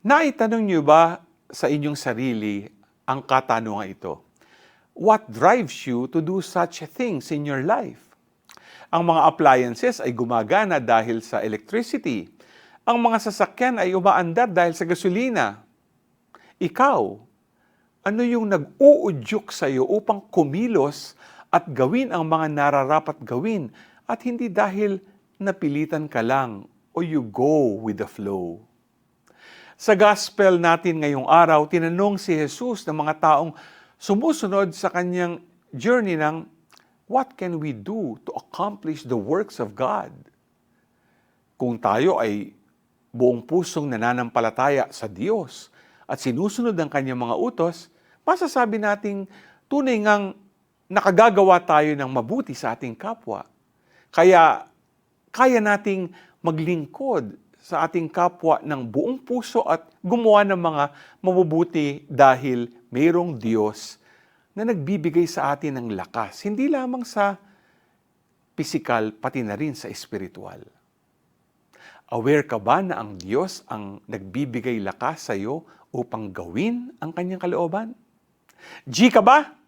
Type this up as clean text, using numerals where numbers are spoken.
Naitanong niyo ba sa inyong sarili ang katanungan ito? What drives you to do such things in your life? Ang mga appliances ay gumagana dahil sa electricity. Ang mga sasakyan ay umaandar dahil sa gasolina. Ikaw, ano yung nag-uudyok sa iyo upang kumilos at gawin ang mga nararapat gawin at hindi dahil napilitan ka lang o you go with the flow? Sa gospel natin ngayong araw, tinanong si Jesus ng mga taong sumusunod sa kanyang journey ng what can we do to accomplish the works of God? Kung tayo ay buong pusong nananampalataya sa Diyos at sinusunod ang kanyang mga utos, masasabi nating tunay ngang nakagagawa tayo ng mabuti sa ating kapwa. Kaya kaya nating maglingkod sa ating kapwa ng buong puso at gumawa ng mga mabubuti dahil mayroong Diyos na nagbibigay sa atin ng lakas, hindi lamang sa pisikal, pati na rin sa espiritual. Aware ka ba na ang Diyos ang nagbibigay lakas sa iyo upang gawin ang kanyang kalooban? G ka ba?